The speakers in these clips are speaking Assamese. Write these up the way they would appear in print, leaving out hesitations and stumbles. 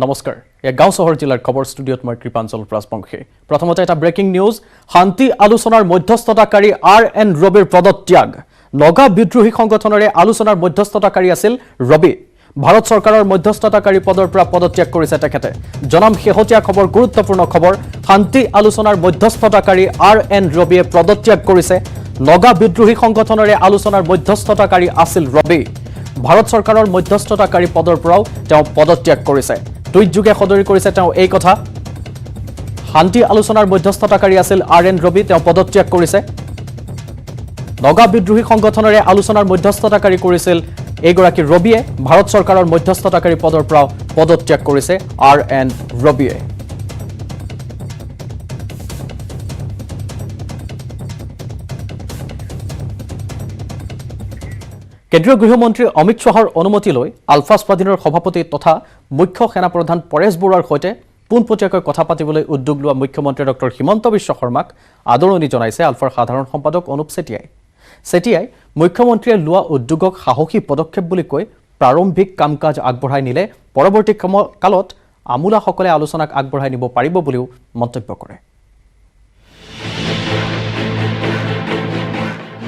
নমস্কাৰ গাঁও চহৰ জিলাৰ খবৰ ষ্টুডিঅ'ত মই কৃপাঞ্চল ৰাজবংশী প্ৰথমতে এটা ব্ৰেকিং নিউজ শান্তি আলোচনাৰ মধ্যস্থতাকাৰী আৰ.এন. ৰবিৰ পদত্যাগ নগা বিদ্ৰোহী সংগঠনৰে আলোচনাৰ মধ্যস্থতাকাৰী আছিল ৰবি ভাৰত চৰকাৰৰ মধ্যস্থতাকাৰী পদৰ পৰা পদত্যাগ কৰিছে তেখেতে জনম শেহতীয়া খবৰ গুৰুত্বপূৰ্ণ খবৰ শান্তি আলোচনাৰ মধ্যস্থতাকাৰী আৰ.এন. ৰবিয়ে পদত্যাগ কৰিছে নগা বিদ্ৰোহী সংগঠনৰে আলোচনাৰ মধ্যস্থতাকাৰী আছিল ৰবি ভাৰত চৰকাৰৰ মধ্যস্থতাকাৰী পদৰ পৰাও তেওঁ পদত্যাগ কৰিছে টুইটযোগে সদৰি কৰিছে তেওঁ এই কথা শান্তি আলোচনাৰ মধ্যস্থতাকাৰী আছিল আৰ.এন. ৰবি তেওঁ পদত্যাগ কৰিছে নগা বিদ্ৰোহী সংগঠনৰে আলোচনাৰ মধ্যস্থতাকাৰী কৰিছিল এইগৰাকী ৰবিয়ে ভাৰত চৰকাৰৰ মধ্যস্থতাকাৰী পদৰ পৰাও পদত্যাগ কৰিছে আৰ.এন. ৰবিয়ে কেন্দ্ৰীয় গৃহমন্ত্ৰী অমিত শ্বাহৰ অনুমতি লৈ আলফা স্বাধীনৰ সভাপতি তথা মুখ্য সেনাপ্ৰধান পৰেশ বৰুৱাৰ সৈতে পোনপটীয়াকৈ কথা পাতিবলৈ উদ্যোগ লোৱা মুখ্যমন্ত্ৰী ডক্টৰ হিমন্ত বিশ্ব শৰ্মাক আদৰণি জনাইছে আলফাৰ সাধাৰণ সম্পাদক অনুপ চেতিয়াই মুখ্যমন্ত্ৰীয়ে লোৱা উদ্যোগক সাহসী পদক্ষেপ বুলি কৈ প্ৰাৰম্ভিক কাম কাজ আগবঢ়াই নিলে পৰৱৰ্তী কালত আমোলাসকলে আলোচনাক আগবঢ়াই নিব পাৰিব বুলিও মন্তব্য কৰে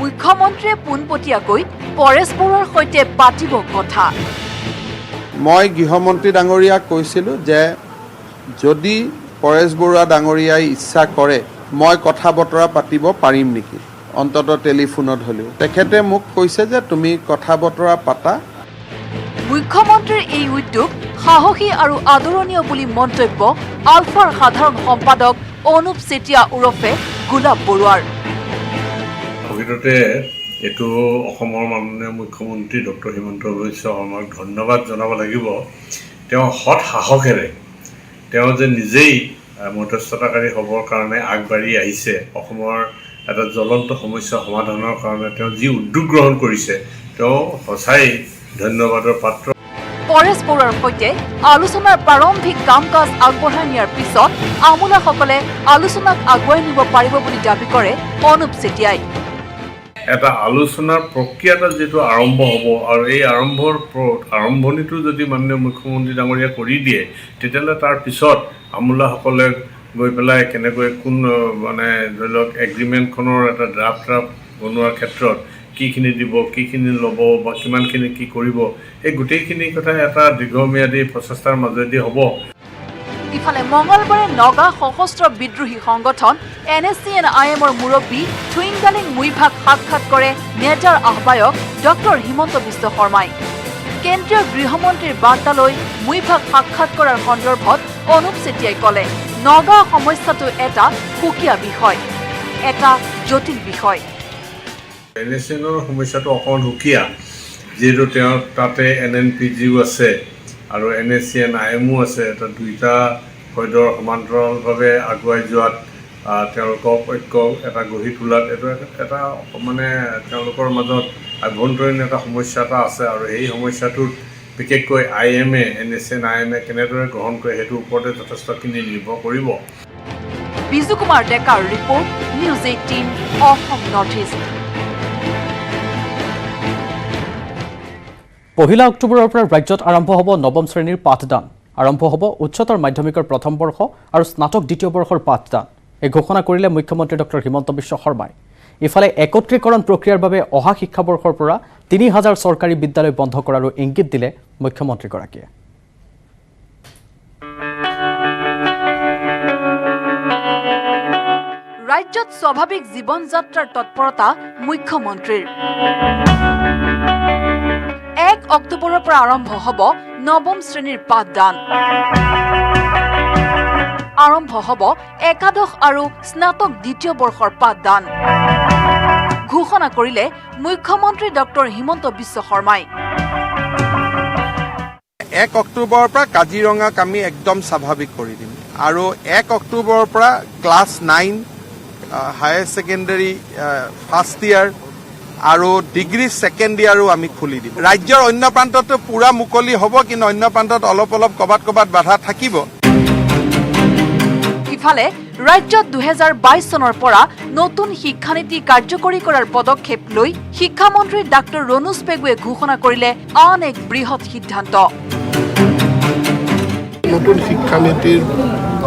মুখ্যমন্ত্ৰীয়ে পোনপটীয়াকৈ পৰেশ বৰুৱাৰ সৈতে পাতিব কথা মই গৃহমন্ত্ৰী ডাঙৰীয়াক কৈছিলোঁ যে যদি পৰেশ বৰুৱা ডাঙৰীয়াই ইচ্ছা কৰে মই কথা বতৰা পাতিব পাৰিম নেকি অন্তত টেলিফোনত হ'লেও তেখেতে মোক কৈছে যে তুমি কথা বতৰা পাতা মুখ্যমন্ত্ৰীৰ এই উদ্যোগ সাহসী আৰু আদৰণীয় বুলি মন্তব্য আলফাৰ সাধাৰণ সম্পাদক অনুপ চেতিয়া ওৰফে গোলাপ বৰুৱাৰ প্ৰকৃততে এইটো অসমৰ মাননীয় মুখ্যমন্ত্ৰী ডক্টৰ হিমন্ত বিশ্ব শৰ্মাক ধন্যবাদ জনাব লাগিব তেওঁ সৎ সাহসেৰে তেওঁ যে নিজেই মধ্যস্থতাকাৰী হ'বৰ কাৰণে আগবাঢ়ি আহিছে অসমৰ এটা জ্বলন্ত সমস্যা সমাধানৰ কাৰণে তেওঁ যি উদ্যোগ গ্ৰহণ কৰিছে তেওঁ সঁচাই ধন্যবাদৰ পাত্ৰ পৰেশ বৰুৱাৰ সৈতে আলোচনাৰ প্ৰাৰম্ভিক কাম কাজ আগবঢ়াই নিয়াৰ পিছত আমোলাসকলে আলোচনাক আগুৱাই নিব পাৰিব বুলি দাবী কৰে অনুপ চেতিয়াই এটা আলোচনাৰ প্ৰক্ৰিয়াটা যেটো আৰম্ভ হ'ব আৰু এই আৰম্ভণিটো যদি মাননীয় মুখ্যমন্ত্ৰী ডাঙৰীয়া কৰি দিয়ে তেতিয়াহ'লে তাৰ পিছত আমোলাসকলে গৈ পেলাই কেনেকৈ কোন মানে ধৰি লওক এগ্ৰিমেণ্টখনৰ এটা ড্ৰাফ্ট বনোৱাৰ ক্ষেত্ৰত কিখিনি দিব কিখিনি ল'ব বা কিমানখিনি কি কৰিব এই গোটেইখিনি কথা এটা দীৰ্ঘম্যাদী প্ৰচেষ্টাৰ মাজেদি হ'ব ইফালে মঙলবাৰে নগা সশস্ত্ৰ বিদ্ৰোহী সংগঠন NSCN-IMৰ মুৰব্বী থুইংগালিং মুইভাক সাক্ষাৎ কৰে নেজাৰ আহ্বায়ক ডক্টৰ হিমন্ত বিশ্ব শৰ্মাই কেন্দ্ৰীয় গৃহমন্ত্ৰীৰ বাৰ্তালৈ মুইভাক সাক্ষাৎ কৰাৰ সন্দৰ্ভত অনুপ চেতিয়াই ক'লে নগা সমস্যাটো এটা সুকীয়া বিষয় এটা জটিল বিষয় NSCN-ৰ সমস্যাটো অকণ সুকীয়া যিহেতু তেওঁৰ তাতে NNPGও আছে আৰু NSCN-IMও আছে এটা দুইটা সৈদৰ সমান্তৰালভাৱে আগুৱাই যোৱাত তেওঁলোকক ঐক্য এটা গঢ়ি তোলাত এইটো এটা মানে তেওঁলোকৰ মাজত আভ্যন্তৰীণ এটা সমস্যা এটা আছে আৰু এই সমস্যাটোত বিশেষকৈ NSCN-IMে কেনেদৰে গ্ৰহণ কৰে সেইটোৰ ওপৰতে যথেষ্টখিনি নিৰ্ভৰ কৰিব বিজু কুমাৰ ডেকাৰ report news 18 Assam north east পহিলা অক্টোবৰৰ পৰা ৰাজ্যত আৰম্ভ হ'ব নৱম শ্ৰেণীৰ পাঠদান আৰম্ভ হ'ব উচ্চতৰ মাধ্যমিকৰ প্ৰথম বৰ্ষ আৰু স্নাতক দ্বিতীয় বৰ্ষৰ পাঠদান এই ঘোষণা কৰিলে মুখ্যমন্ত্ৰী ডক্টৰ হিমন্ত বিশ্ব শৰ্মাই ইফালে একত্ৰীকৰণ প্ৰক্ৰিয়াৰ বাবে অহা শিক্ষাবৰ্ষৰ পৰা ৩,০০০ চৰকাৰী বিদ্যালয় বন্ধ কৰাৰো ইংগিত দিলে মুখ্যমন্ত্ৰীগৰাকীয়ে ৰাজ্যত স্বাভাৱিক জীৱন যাত্ৰাৰ তৎপৰতা মুখ্যমন্ত্ৰীৰ 1 অক্টোবৰৰ পৰা আৰম্ভ হ'ব নৱম শ্ৰেণীৰ পাঠদান আৰম্ভ হ'ব একাদশ আৰু স্নাতক দ্বিতীয় বৰ্ষৰ পাঠদান ঘোষণা কৰিলে মুখ্যমন্ত্ৰী ডক্টৰ হিমন্ত বিশ্ব শৰ্মাই 1 অক্টোবৰৰ পৰা কাজিৰঙাক আমি একদম স্বাভাৱিক কৰি দিম আৰু 1 অক্টোবৰৰ পৰা class 9 higher secondary first year আৰু ডিগ্ৰী ছেকেণ্ড ইয়াৰো আমি খুলি দিম ৰাজ্যৰ অন্য প্ৰান্ততো পুৰা মুকলি হ'ব কিন্তু অন্য প্ৰান্তত অলপ ক'বাত বাধা থাকিব ইফালে ৰাজ্যত 2022 চনৰ পৰা নতুন শিক্ষানীতি কাৰ্যকৰী কৰাৰ পদক্ষেপ লৈ শিক্ষামন্ত্ৰী ডাক্তৰ ৰণোজ পেগুৱে ঘোষণা কৰিলে আন এক বৃহৎ সিদ্ধান্ত নতুন শিক্ষানীতিৰ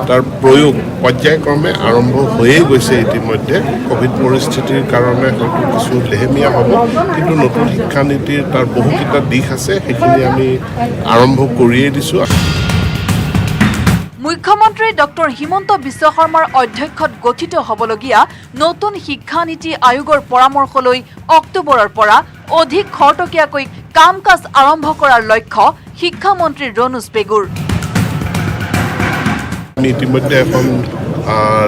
তাৰ প্ৰয়োগ পৰ্যায়ক্ৰমে আৰম্ভ হৈয়ে গৈছে ইতিমধ্যে। কোভিড পৰিস্থিতিৰ কাৰণে হয়তো কিছু লেহেমীয়া হ'ব, কিন্তু নতুন শিক্ষানীতিৰ তাৰ বহুকেইটা দিশ আছে, সেইখিনি আমি আৰম্ভ কৰিয়ে দিছোঁ। মুখ্যমন্ত্ৰী ডক্টৰ হিমন্ত বিশ্ব শৰ্মাৰ অধ্যক্ষত গঠিত হ'বলগীয়া নতুন শিক্ষানীতি আয়োগৰ পৰামৰ্শলৈ অক্টোবৰৰ পৰা অধিক খৰতকীয়াকৈ কাম কাজ আৰম্ভ কৰাৰ লক্ষ্য শিক্ষামন্ত্ৰী ৰণোজ পেগুৰ। আমি ইতিমধ্যে এখন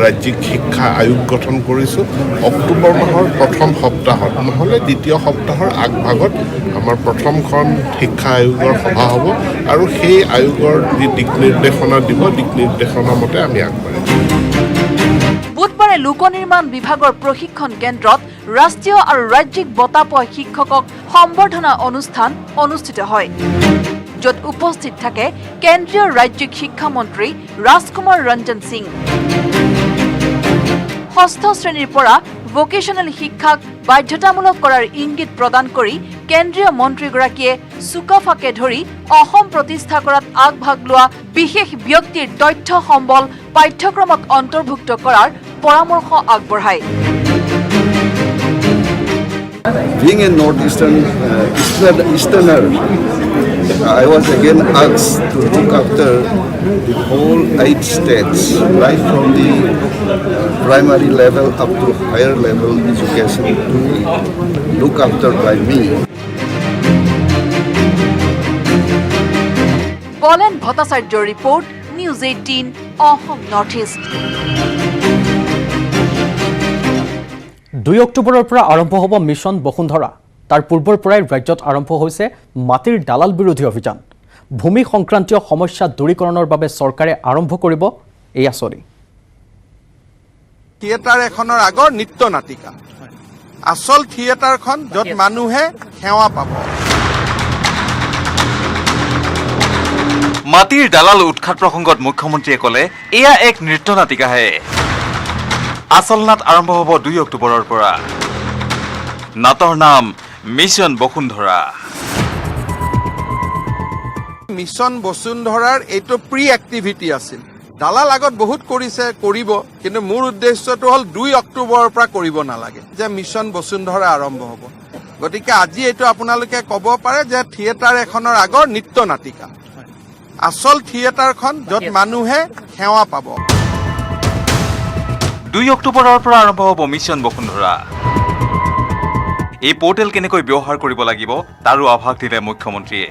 ৰাজ্যিক শিক্ষা আয়োগ গঠন কৰিছোঁ। অক্টোবৰ মাহৰ প্ৰথম সপ্তাহত নহ'লে দ্বিতীয় সপ্তাহৰ আগভাগত আমাৰ প্ৰথমখন শিক্ষা আয়োগৰ সভা হ'ব আৰু সেই আয়োগৰ যি দিক নিৰ্দেশনা দিব, দিক নিৰ্দেশনা মতে আমি আগবাঢ়িম। বুধবাৰে লোক নিৰ্মাণ বিভাগৰ প্ৰশিক্ষণ কেন্দ্ৰত ৰাষ্ট্ৰীয় আৰু ৰাজ্যিক বঁটা পোৱা শিক্ষকক সম্বৰ্ধনা অনুষ্ঠান অনুষ্ঠিত হয়, য'ত উপস্থিত থাকে কেন্দ্ৰীয় ৰাজ্যিক শিক্ষামন্ত্ৰী ৰাজকুমাৰ ৰঞ্জন সিং। ষষ্ঠ শ্ৰেণীৰ পৰা ভোকেশ্যনেল শিক্ষাক বাধ্যতামূলক কৰাৰ ইংগিত প্ৰদান কৰি কেন্দ্ৰীয় মন্ত্ৰীগৰাকীয়ে চুকাফাকে ধৰি অসম প্ৰতিষ্ঠা কৰাত আগভাগ লোৱা বিশেষ ব্যক্তিৰ তথ্য সম্বল পাঠ্যক্ৰমত অন্তৰ্ভুক্ত কৰাৰ পৰামৰ্শ আগবঢ়ায়। Being a Northeasterner, I was again asked to look after the whole 8 states, right from the primary level up to higher level education to be looked after by me. Polen Bhattacharya report, News 18, Ahom Northeast. 2 অক্টোবৰৰ পৰা আৰম্ভ হ'ব মিছন বসুন্ধৰা। তাৰ পূৰ্বৰ পৰাই ৰাজ্যত আৰম্ভ হৈছে মাটিৰ দালাল বিৰোধী অভিযান। ভূমি সংক্ৰান্তীয় সমস্যা দূৰীকৰণৰ বাবে চৰকাৰে আৰম্ভ কৰিব এই আঁচনি। থিয়েটাৰ এখনৰ আগৰ নৃত্য নাটিকা, আচল থিয়েটাৰখন য'ত মানুহে সেৱা পাব। মাটিৰ দালাল উৎখাত প্ৰসংগত মুখ্যমন্ত্ৰীয়ে ক'লে এয়া এক নৃত্য নাটিকাহে। আচল নাট আৰম্ভ হ'ব 2 অক্টোবৰৰ পৰা। নাটৰ নাম মিছন বসুন্ধৰা। মিছন বসুন্ধৰাৰ এইটো প্ৰি এক্টিভিটি আছিল। দালাল আগত বহুত কৰিছে, কৰিব, কিন্তু মোৰ উদ্দেশ্যটো হ'ল 2 অক্টোবৰৰ পৰা কৰিব নালাগে, যে মিছন বসুন্ধৰা আৰম্ভ হ'ব। গতিকে আজি এইটো আপোনালোকে ক'ব পাৰে যে থিয়েটাৰ এখনৰ আগৰ নৃত্য নাটিকা, আচল থিয়েটাৰখন য'ত মানুহে সেৱা পাব। 2 অক্টোবৰৰ পৰা আৰম্ভ হ'ব মিছন বসুন্ধৰা। এই পোৰ্টেল কেনেকৈ ব্যৱহাৰ কৰিব লাগিব তাৰো আভাস দিলে মুখ্যমন্ত্ৰীয়ে।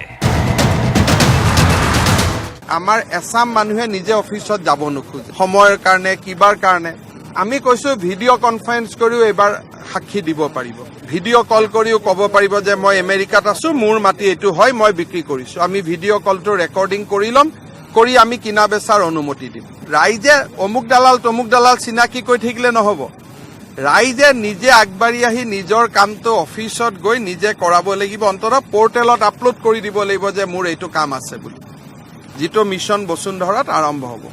আমাৰ এছাম মানুহে নিজে অফিচত যাব নোখোজে, সময়ৰ কাৰণে, কিবাৰ কাৰণে। আমি কৈছো ভিডিঅ' কনফাৰেন্স কৰিও এইবাৰ সাক্ষী দিব পাৰিব, ভিডিঅ' কল কৰিও ক'ব পাৰিব যে মই আমেৰিকাত আছো, মোৰ মাটি এইটো হয়, মই বিক্ৰী কৰিছো। আমি ভিডিঅ' কলটো ৰেকৰ্ডিং কৰি ল'ম, কৰি আমি কিনা বেচাৰ অনুমতি দিম। ৰাইজে অমুক দালাল তমুক দালাল চিনাকি কৰি থাকিলে নহ'ব। ৰাইজে নিজে আগবাঢ়ি আহি নিজৰ কামটো অফিচত গৈ নিজে কৰাব লাগিব, অন্ততঃ পৰ্টেলত আপলোড কৰি দিব লাগিব যে মোৰ এইটো কাম আছে বুলি, যিটো মিছন বসুন্ধৰাত আৰম্ভ হ'ব।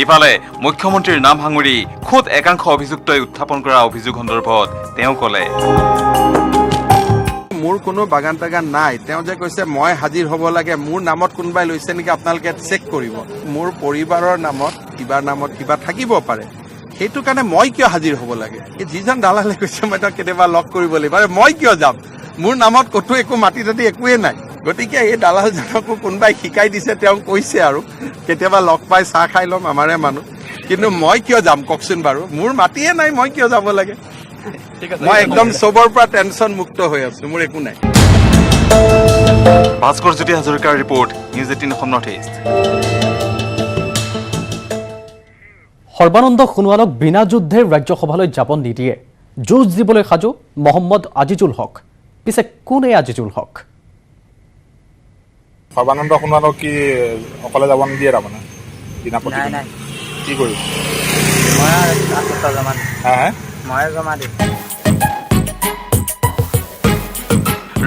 ইফালে মুখ্যমন্ত্ৰীৰ নাম সাঙুৰি খুদ একাংশ অভিযুক্তই উত্থাপন কৰা অভিযোগ সন্দৰ্ভত তেওঁ ক'লে, মোৰ কোনো বাগান টাগান নাই। তেওঁ যে কৈছে মই হাজিৰ হ'ব লাগে, মোৰ নামত কোনোবাই লৈছে নেকি আপোনালোকে চেক কৰিব। মোৰ পৰিবাৰৰ নামত কিবা থাকিব পাৰে, সেইটো কাৰণে মই কিয় হাজিৰ হ'ব লাগে? যিজন দালালে কৈছে মই তেওঁক কেতিয়াবা লগ কৰিব লাগিব, মই কিয় যাম? মোৰ নামত ক'তো একো মাটি টাটি একোৱেই নাই। গতিকে এই দালালজনকো কোনোবাই শিকাই দিছে, তেওঁ কৈছে আৰু কেতিয়াবা লগ পাই চাহ খাই ল'ম, আমাৰে মানুহ। কিন্তু মই কিয় যাম কওকচোন বাৰু? মোৰ মাটিয়ে নাই, মই কিয় যাব লাগে? মই একদম চবৰ পৰা টেনচন মুক্ত হৈ আছো, মোৰ একো নাই। ভাস্কৰ জ্যোতি হাজৰিকাৰ report, news 18 Assam north east. Sarbananda সোণোৱালক বিনা যুদ্ধে ৰাজ্যসভালৈ যাব নিদিয়ে। যুঁজ দিবলৈ সাজু মহম্মদ আজিজুল হক। পিছে কোন এই আজিজুল হক? সৰ্বানন্দ সোণোৱালক কি অকলে যাব নিদিয়ে? তাৰমানে বিনা প্ৰতিদ্বন্দ্বিতা কি কৰিব?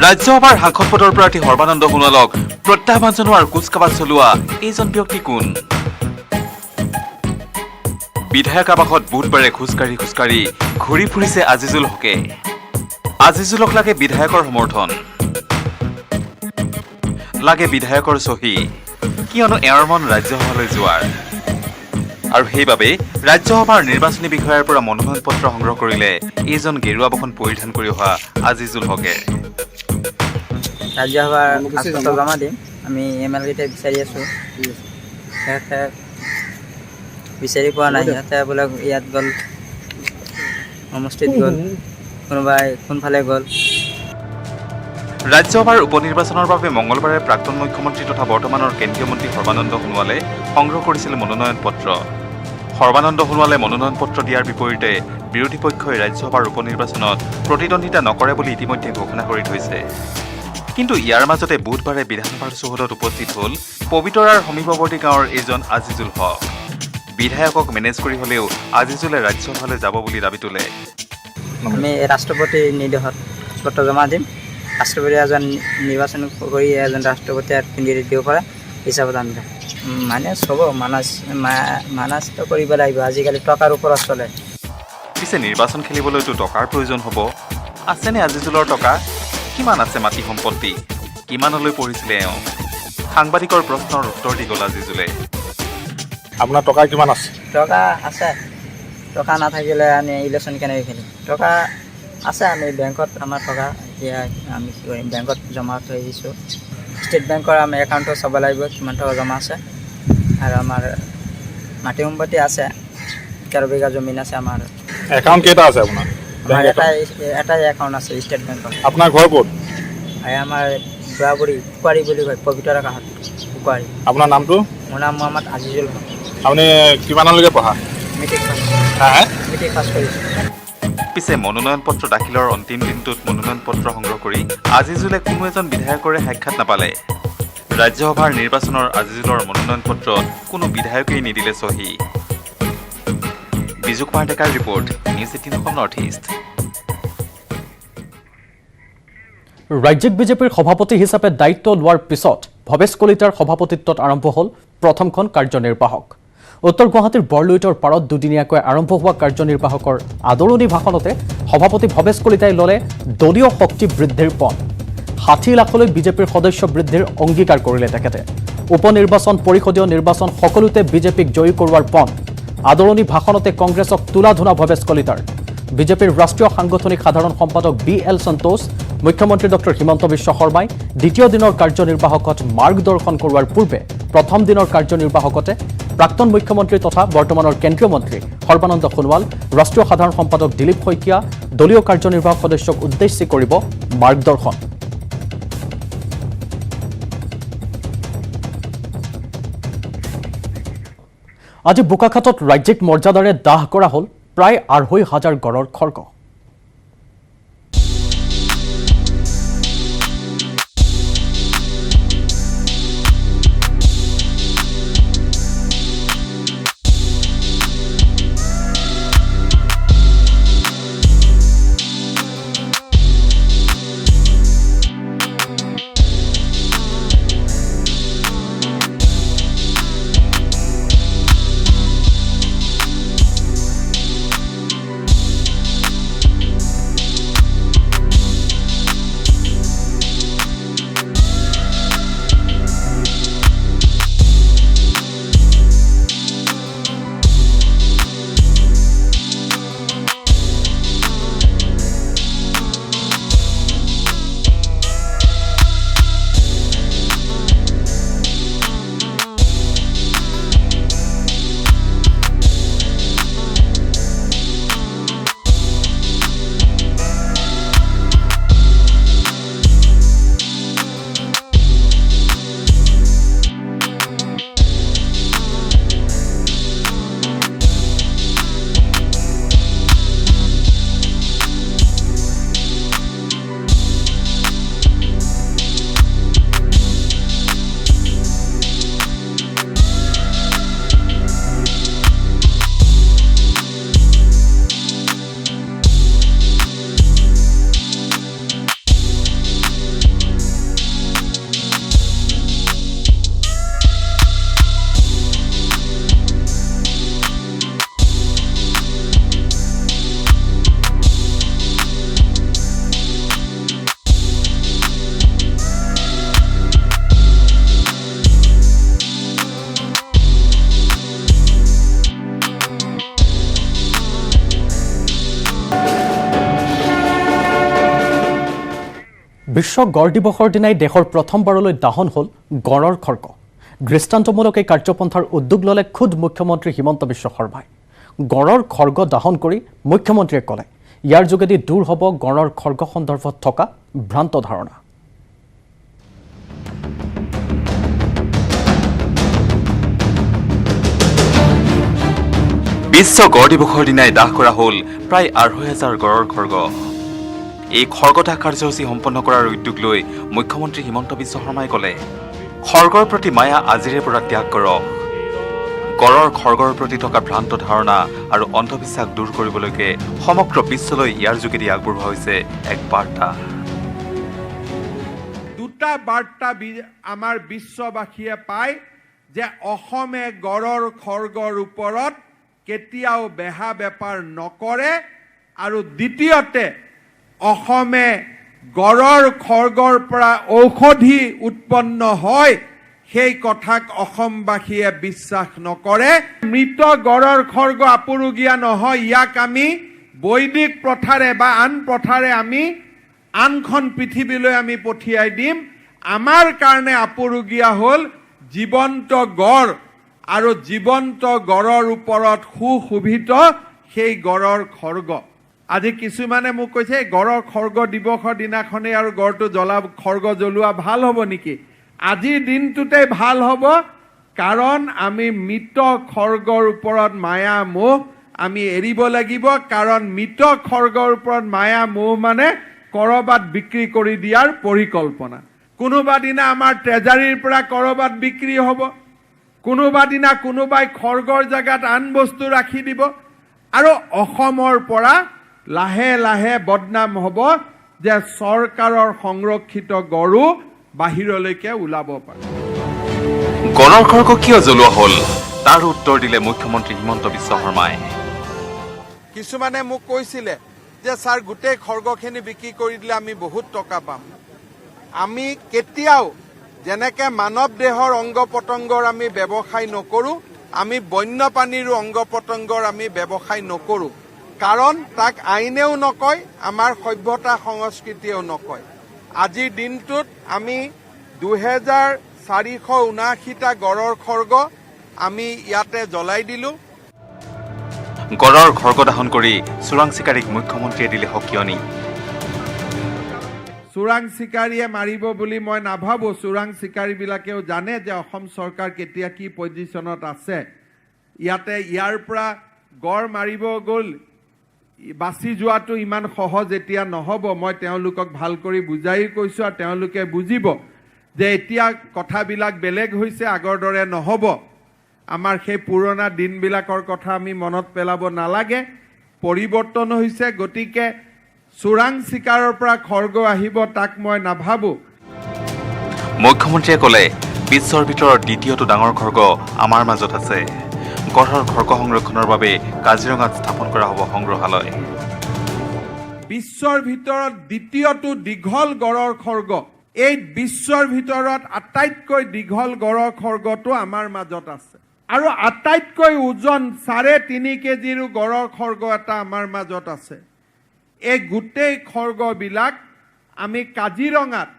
ৰাজ্যসভাৰ সাংসদ পদৰ প্ৰাৰ্থী সৰ্বানন্দ সোণোৱালক প্ৰত্যাহ্বান জনোৱাৰ কুচকাৱাজ চলোৱা এইজন ব্যক্তি কোন? বিধায়ক আৱাসত বুধবাৰে খোজকাঢ়ি ঘূৰি ফুৰিছে আজিজুল হকে। আজিজুলক লাগে বিধায়কৰ সমৰ্থন। লাগে বিধায়কৰ চহী, কিয়নো এওঁৰ মন ৰাজ্যসভালৈ যোৱাৰ। আৰু সেইবাবে ৰাজ্যসভাৰ নিৰ্বাচনী বিষয়াৰ পৰা মনোনয়ন পত্ৰ সংগ্ৰহ কৰিলে এইজন গেৰুৱা বসন পৰিধান কৰি অহা আজিজুল হকে। ৰাজ্যসভাৰ আচলতে জমা দিম, আমি MLA কেইটাই বিচাৰি আছোঁ, সিহঁতে বিচাৰি পোৱা নাই। সিহঁতে বোলে ইয়াত গ'ল, সমষ্টিত গ'ল, কোনোবাই কোনফালে গ'ল। ৰাজ্যসভাৰ উপ নিৰ্বাচনৰ বাবে মঙলবাৰে প্ৰাক্তন মুখ্যমন্ত্ৰী তথা বৰ্তমানৰ কেন্দ্ৰীয় মন্ত্ৰী সৰ্বানন্দ সোণোৱালে সংগ্ৰহ কৰিছিল মনোনয়ন পত্ৰ। সৰ্বানন্দ সোণোৱালে মনোনয়ন পত্ৰ দিয়াৰ বিপৰীতে বিৰোধী পক্ষই ৰাজ্যসভাৰ উপ নিৰ্বাচনত প্ৰতিদ্বন্দ্বিতা নকৰে বুলি ইতিমধ্যে ঘোষণা কৰি থৈছে। কিন্তু ইয়াৰ মাজতে বুধবাৰে বিধানসভাৰ চৌহদত উপস্থিত হ'ল পবিতৰাৰ সমীপৱৰ্তী গাঁৱৰ এইজন আজিজুল হক। বিধায়কক মেনেজ কৰি হ'লেও আজিজুলে ৰাজ্যসভালৈ যাব বুলি দাবী তোলে। আমি ৰাষ্ট্ৰপতিৰ নিৰ্দেশত পত্ৰ জমা দিম, ৰাষ্ট্ৰপতি এজন নিৰ্বাচন কৰি এজন ৰাষ্ট্ৰপতি কেণ্ডিডেট দিব পৰা হিচাপত আমি মানে চব মানাজটো কৰিব লাগিব। আজিকালি টকাৰ ওপৰত চলে। পিছে নিৰ্বাচন খেলিবলৈতো টকাৰ প্ৰয়োজন হ'ব। আছেনে আজিজুলৰ টকা? কিমান আছে মাটি সম্পত্তি? কিমানলৈ পঢ়িছিলে এওঁ? সাংবাদিকৰ প্ৰশ্নৰ উত্তৰ দি গ'ল আজিজুলে। আপোনাৰ টকা কিমান আছে? টকা আছে, টকা নাথাকিলে আমি ইলেকশ্যন কেনেকৈ খেলিম? টকা আছে, আমি বেংকত আমাৰ টকা এতিয়া আমি কি কৰিম, বেংকত জমা থৈ দিছোঁ। ষ্টেট বেংকৰ আমি একাউণ্টটো চাব লাগিব কিমান টকা জমা আছে। আৰু আমাৰ মাটি সম্পত্তি আছে, 13 বিঘা জমিন আছে আমাৰ। একাউণ্ট কেইটা আছে আপোনাৰ? আমাৰ এটাই একাউণ্ট আছে ষ্টেট বেংকৰ। আপোনাৰ ঘৰ ক'ত? আমাৰ বুঢ়াবুঢ়ী কুকুৱাৰী বুলি কয়, পবিতৰা কাষত কুকুৱাৰী। আপোনাৰ নামটো? মোৰ নাম মহম্মদ আজিজুল হক। আপুনি কিমানলৈকে পঢ়া? মেট্ৰিক পাছ কৰিছোঁ। পিছে মনোনয়ন পত্ৰ দাখিলৰ অন্তিম দিনটোত মনোনয়ন পত্ৰ সংগ্ৰহ কৰি আজিজুলে কোনো এজন বিধায়কৰে সাক্ষাৎ নাপালে। ৰাজ্যসভাৰ নিৰ্বাচনৰ আজিজুলৰ মনোনয়ন পত্ৰত কোনো বিধায়কেই নিদিলে চহী। বিজু কুমাৰ ডেকাৰ ৰিপৰ্ট, নিউজ 18 নৰ্থ ইষ্ট। ৰাজ্যিক বিজেপিৰ সভাপতি হিচাপে দায়িত্ব লোৱাৰ পিছত ভৱেশ কলিতাৰ সভাপতিত্বত আৰম্ভ হ'ল প্ৰথমখন কাৰ্যনিৰ্বাহক। উত্তৰ গুৱাহাটীৰ বৰলুইতৰ পাৰত দুদিনীয়াকৈ আৰম্ভ হোৱা কাৰ্যনিৰ্বাহকৰ আদৰণি ভাষণতে সভাপতি ভৱেশ কলিতাই ল'লে দলীয় শক্তি বৃদ্ধিৰ পথ। 60 লাখলৈ বিজেপিৰ সদস্য বৃদ্ধিৰ অংগীকাৰ কৰিলে তেখেতে। উপ নিৰ্বাচন, পৰিষদীয় নিৰ্বাচন সকলোতে বিজেপিক জয়ী কৰোৱাৰ পথ। আদৰণি ভাষণতে কংগ্ৰেছক তোলা ধুনা ভৱেশ কলিতাৰ। বিজেপিৰ ৰাষ্ট্ৰীয় সাংগঠনিক সাধাৰণ সম্পাদক BL সন্তোষ, মুখ্যমন্ত্ৰী ডক্টৰ হিমন্ত বিশ্ব শৰ্মাই দ্বিতীয় দিনৰ কাৰ্যনিৰ্বাহকত মাৰ্গদৰ্শন কৰোৱাৰ পূৰ্বে প্ৰথম দিনৰ কাৰ্যনিৰ্বাহকতে প্ৰাক্তন মুখ্যমন্ত্ৰী তথা বৰ্তমানৰ কেন্দ্ৰীয় মন্ত্ৰী সৰ্বানন্দ সোণোৱাল, ৰাষ্ট্ৰীয় সাধাৰণ সম্পাদক দিলীপ শইকীয়া, দলীয় কাৰ্যনিৰ্বাহক সদস্যক উদ্দেশ্যি কৰিব মাৰ্গদৰ্শন। আজি বোকাখাতত ৰাজ্যিক মৰ্যাদাৰে দাহ কৰা হ'ল প্ৰায় 2,500 গড়ৰ খৰ্গ। বিশ্ব গড় দিৱসৰ দিনাই দেশৰ প্ৰথমবাৰলৈ দাহন হ'ল গড়ৰ খৰ্গ দৃষ্টান্তমূলক এই কাৰ্যপন্থাৰ উদ্যোগ ল'লে খুদ মুখ্যমন্ত্ৰী হিমন্ত বিশ্ব শৰ্মাই গড়ৰ খৰ্গ দাহন কৰি মুখ্যমন্ত্ৰীয়ে ক'লে ইয়াৰ যোগেদি দূৰ হ'ব গড়ৰ খৰ্গ সন্দৰ্ভত থকা ভ্ৰান্ত ধাৰণা বিশ্ব গড় দিৱসৰ দিনাই দাহ কৰা হ'ল প্ৰায় ২৫০০ গড়ৰ খৰ্গ এই খৰ্গদাহ কাৰ্যসূচী সম্পন্ন কৰাৰ উদ্যোগ লৈ মুখ্যমন্ত্ৰী হিমন্ত বিশ্ব শৰ্মাই ক'লে খৰ্গৰ প্ৰতি মায়া আজিৰে পৰা ত্যাগ কৰক গড়ৰ খৰ্গৰ প্ৰতি থকা ভ্ৰান্ত ধাৰণা আৰু অন্ধবিশ্বাস দূৰ কৰিবলৈকে সমগ্ৰ বিশ্বলৈ ইয়াৰ যোগেদি আগবঢ়োৱা হৈছে এক বাৰ্তা দুটা বাৰ্তা আমাৰ বিশ্ববাসীয়ে পায় যে অসমে গড়ৰ খৰ্গৰ ওপৰত কেতিয়াও বেহা বেপাৰ নকৰে আৰু দ্বিতীয়তে অসমে গড়ৰ খৰ্গৰ পৰা ঔষধি উৎপন্ন হয় সেই কথাক অসমবাসীয়ে বিশ্বাস নকৰে মৃত গড়ৰ খৰ্গ আপুৰুগীয়া নহয় ইয়াক আমি বৈদিক প্ৰথাৰে বা আন প্ৰথাৰে আমি আনখন পৃথিৱীলৈ আমি পঠিয়াই দিম আমাৰ কাৰণে আপুৰুগীয়া হ'ল জীৱন্ত গড় আৰু জীৱন্ত গড়ৰ ওপৰত সুশোভিত সেই গড়ৰ খৰ্গ আজি কিছুমানে মোক কৈছে গড়ৰ খৰ্গ দিৱসৰ দিনাখনেই আৰু গড়টো খৰ্গ জ্বলোৱা ভাল হ'ব নেকি আজিৰ দিনটোতে ভাল হ'ব কাৰণ আমি মৃত খৰ্গৰ ওপৰত মায়া মোহ আমি এৰিব লাগিব কাৰণ মৃত খৰ্গৰ ওপৰত মায়া মোহ মানে কৰবাত বিক্ৰী কৰি দিয়াৰ পৰিকল্পনা কোনোবা দিনা আমাৰ ট্ৰেজাৰীৰ পৰা কৰবাত বিক্ৰী হ'ব কোনোবা দিনা কোনোবাই খৰ্গৰ জায়গাত আন বস্তু ৰাখি দিব আৰু অসমৰ পৰা লাহে লাহে বদনাম হ'ব যে চৰকাৰৰ সংৰক্ষিত গড়ু বাহিৰলৈকে ওলাব পাৰে গড়ৰ খৰ্গ কিয় জ্বলোৱা হ'ল তাৰ উত্তৰ দিলে মুখ্যমন্ত্ৰী হিমন্ত বিশ্ব শৰ্মাই কিছুমানে মোক কৈছিলে যে ছাৰ গোটেই খৰ্গখিনি বিক্ৰী কৰি দিলে আমি বহুত টকা পাম আমি কেতিয়াও যেনেকে মানৱ দেহৰ অংগ পতংগৰ আমি ব্যৱসায় নকৰোঁ আমি বন্যপ্ৰাণীৰো অংগ পতংগৰ আমি ব্যৱসায় নকৰোঁ কাৰণ তাক আইনেও নকয় আমাৰ সভ্যতা সংস্কৃতিয়েও নকয় আজিৰ দিনটোত আমি ২৪৭৯টা গড়ৰ খৰ্গ আমি ইয়াতে জ্বলাই দিলোঁ গড়ৰ খৰ্গ দাহন কৰি চোৰাং চিকাৰীক মুখ্যমন্ত্ৰীয়ে দিলে সকিয়নি চোৰাং চিকাৰীয়ে মাৰিব বুলি মই নাভাবোঁ চোৰাং চিকাৰীবিলাকেও জানে যে অসম চৰকাৰ কেতিয়া কি পজিশ্যনত আছে ইয়াতে ইয়াৰ পৰা গড় মাৰিব গ'ল বাছি যোৱাটো ইমান সহজ এতিয়া নহ'ব মই তেওঁলোকক ভাল কৰি বুজাই কৈছোঁ আৰু তেওঁলোকে বুজিব যে এতিয়া কথাবিলাক বেলেগ হৈছে আগৰ দৰে নহ'ব আমাৰ সেই পুৰণা দিনবিলাকৰ কথা আমি মনত পেলাব নালাগে পৰিৱৰ্তন হৈছে গতিকে চোৰাং চিকাৰৰ পৰা খৰ্গ আহিব তাক মই নাভাবোঁ মুখ্যমন্ত্ৰীয়ে ক'লে বিশ্বৰ ভিতৰত দ্বিতীয়টো ডাঙৰ খৰ্গ আমাৰ মাজত আছে গড়ৰ খৰ্গ সংৰক্ষণৰ বাবে কাজিৰঙাত স্থাপন কৰা হ'ব সংগ্ৰহালয় বিশ্বৰ ভিতৰত দ্বিতীয়টো দীঘল গড়ৰ খৰ্গ এই বিশ্বৰ ভিতৰত আটাইতকৈ দীঘল গড়ৰ খৰ্গটো আমাৰ মাজত আছে আৰু আটাইতকৈ ওজন ৩.৫ কেজিৰো গড়ৰ খৰ্গ এটা আমাৰ মাজত আছে এই গোটেই খৰ্গবিলাক আমি কাজিৰঙাত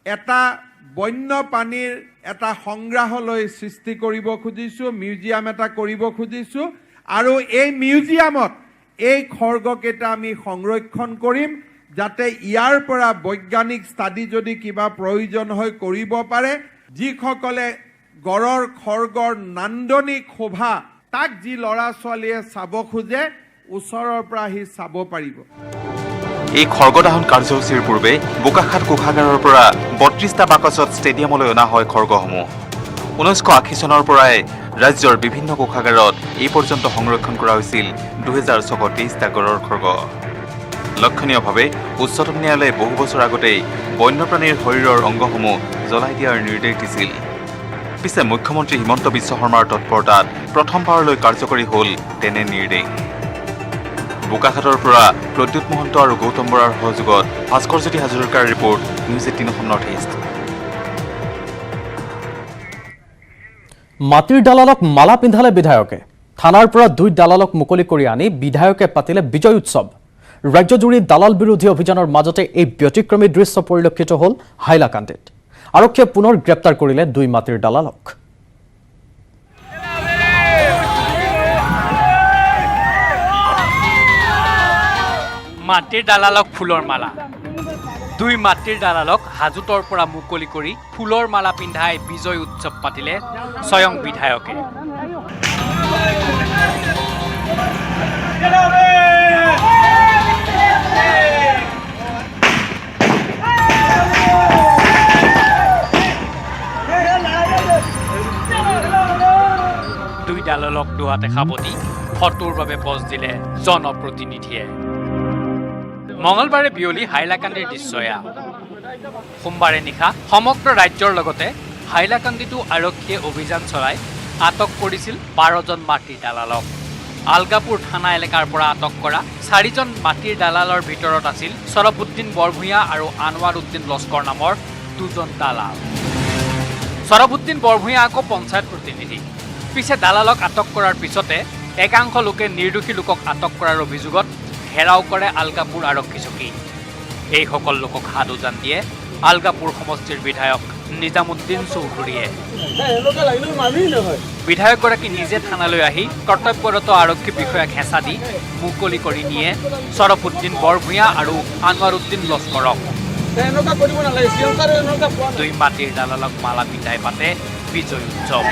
এটা বন্যপ্ৰাণীৰ এটা সংগ্ৰহালয় সৃষ্টি কৰিব খুজিছোঁ মিউজিয়াম এটা কৰিব খুজিছোঁ আৰু এই মিউজিয়ামত এই খৰ্গকেইটা আমি সংৰক্ষণ কৰিম যাতে ইয়াৰ পৰা বৈজ্ঞানিক ষ্টাডি যদি কিবা প্ৰয়োজন হয় কৰিব পাৰে যিসকলে গড়ৰ খৰ্গৰ নান্দনিক শোভা তাক যি ল'ৰা ছোৱালীয়ে চাব খোজে ওচৰৰ পৰা আহি চাব পাৰিব এই খৰ্গ দাহন কাৰ্যসূচীৰ পূৰ্বে বোকাখাত কোষাগাৰৰ পৰা ৩২টা বাকচত ষ্টেডিয়ামলৈ অনা হয় খৰ্গসমূহ ১৯৮০ চনৰ পৰাই ৰাজ্যৰ বিভিন্ন কোষাগাৰত এই পৰ্যন্ত সংৰক্ষণ কৰা হৈছিল ২৬২৩টা গড়ৰ খৰ্গ লক্ষণীয়ভাৱে উচ্চতম ন্যায়ালয়ে বহু বছৰ আগতেই বন্যপ্ৰাণীৰ শৰীৰৰ অংগসমূহ জ্বলাই দিয়াৰ নিৰ্দেশ দিছিল পিছে মুখ্যমন্ত্ৰী হিমন্ত বিশ্ব শৰ্মাৰ তৎপৰতাত প্ৰথমবাৰলৈ কাৰ্যকৰী হ'ল তেনে নিৰ্দেশ বোকাখাতৰ পৰা প্ৰদ্যুৎ মহন্ত আৰু গৌতম বৰাৰ সহযোগত ভাস্কৰজ্যোতি হাজৰিকাৰ ৰিপৰ্ট নিউজ ১৮ নৰ্থ ইষ্ট মাটিৰ দালালক মালা পিন্ধালে বিধায়কে থানাৰ পৰা ২ দালালক মুকলি কৰি আনি বিধায়কে পাতিলে বিজয় উৎসৱ ৰাজ্যজুৰি দালাল বিৰোধী অভিযানৰ মাজতে এই ব্যতিক্ৰমী দৃশ্য পৰিলক্ষিত হ'ল হাইলাকান্দিত আৰক্ষীয়ে পুনৰ গ্ৰেপ্তাৰ কৰিলে 2 মাটিৰ দালালক মাটিৰ দালালক ফুলৰ মালা 2 মাটিৰ দালালক হাজোতৰ পৰা মুকলি কৰি ফুলৰ মালা পিন্ধাই বিজয় উৎসৱ পাতিলে স্বয়ং বিধায়কে দালালক দুহাতে সাৱটি ফটোৰ বাবে পজ দিলে জনপ্ৰতিনিধিয়ে মঙলবাৰে বিয়লি হাইলাকান্দিৰ দৃশ্যয়া সোমবাৰে নিশা সমগ্ৰ ৰাজ্যৰ লগতে হাইলাকান্দিতো আৰক্ষীয়ে অভিযান চলাই আটক কৰিছিল 12 জন মাটিৰ দালালক আলগাপুৰ থানা এলেকাৰ পৰা আটক কৰা 4 জন মাটিৰ দালালৰ ভিতৰত আছিল সৰফুদ্দিন বৰভূঞা আৰু আনৱাৰ উদ্দিন লস্কৰ নামৰ 2 জন দালাল সৰফুদ্দিন বৰভূঞা আকৌ পঞ্চায়ত প্ৰতিনিধি পিছে দালালক আটক কৰাৰ পিছতে একাংশ লোকে নিৰ্দোষী লোকক আটক কৰাৰ অভিযোগত ঘেৰাও কৰে আলগাপুৰ আৰক্ষী চকী এই সকল লোকক হাত উজান দিয়ে আলগাপুৰ সমষ্টিৰ বিধায়ক নিজামুদ্দিন চৌধুৰীয়ে বিধায়কগৰাকী নিজে থানালৈ আহি কৰ্তব্যৰত আৰক্ষী বিষয়াক হেঁচা দি মুকলি কৰি নিয়ে সৰফুদ্দিন বৰভূঞা আৰু আনৱাৰ উদ্দিন লস্কৰক 2 মাটিৰ দালালক মালা পিন্ধাই পাতে বিজয় উৎসৱ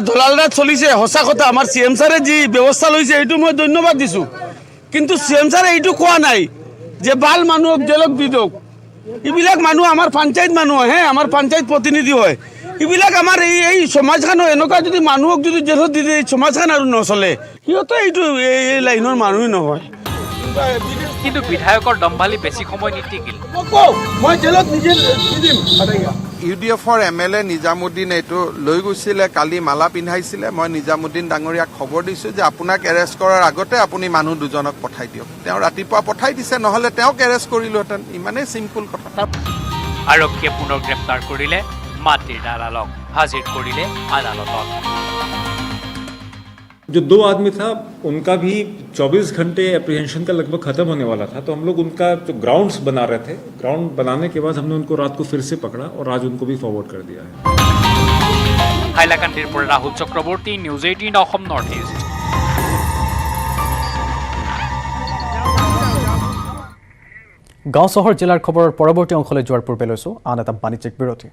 দলালরা চলিছে সঁচা কথা আমার সিএম স্যারে যে ব্যবস্থা লইছে এইটো মই ধন্যবাদ দিছো কিন্তু সিএম স্যারে এইটো কোৱা নাই যে বাল মানুহক জেলক দি দিয়ক এইবিলাক মানুহ আমাৰ পঞ্চায়ত মানুহ হে আমাৰ পঞ্চায়ত প্ৰতিনিধি হয় এইবিলাক আমাৰ এই সমাজখনৰ এনেকুৱা যদি মানুহক যদি জেলত দি দিয়ে সমাজখন আৰু নচলে সিহঁতে এইটো এই লাইনৰ মানুহ নহয় কিন্তু বিধায়কৰ দম্ভালি বেছি সময় নিটিকিল মই জেলত নিজে দি দিম UDFৰ MLA নিজামুদ্দিন এইটো লৈ গৈছিলে কালি মালা পিন্ধাইছিলে মই নিজামুদ্দিন ডাঙৰীয়াক খবৰ দিছোঁ যে আপোনাক এৰেষ্ট কৰাৰ আগতে আপুনি মানুহ দুজনক পঠাই দিয়ক তেওঁ ৰাতিপুৱা পঠাই দিছে নহলে তেওঁক এৰেষ্ট কৰিলোহেঁতেন ইমানেই চিম্পল কথা আৰক্ষীয়ে পুনৰ গ্ৰেপ্তাৰ কৰিলে মাটিৰ দালালক হাজিৰ কৰিলে আদালতত जो 2 आदमी था उनका भी 24 घंटे एप्रीहेंशन का लगभग खत्म होने वाला था तो हम लोग उनका जो ग्राउंड्स बना रहे थे ग्राउंड बनाने के बाद हमने उनको रात को फिर से पकड़ा और आज उनको भी फॉरवर्ड कर दिया है হাইলাকান্দিৰ পৰা Rahul Chakraborty news 18 Assam north east গাঁও চহৰ জিলাৰ খবৰৰ পৰৱৰ্তী অংশলৈ যোৱাৰ পূৰ্বে লৈছো আন এটা বাণিজ্যিক বিৰতি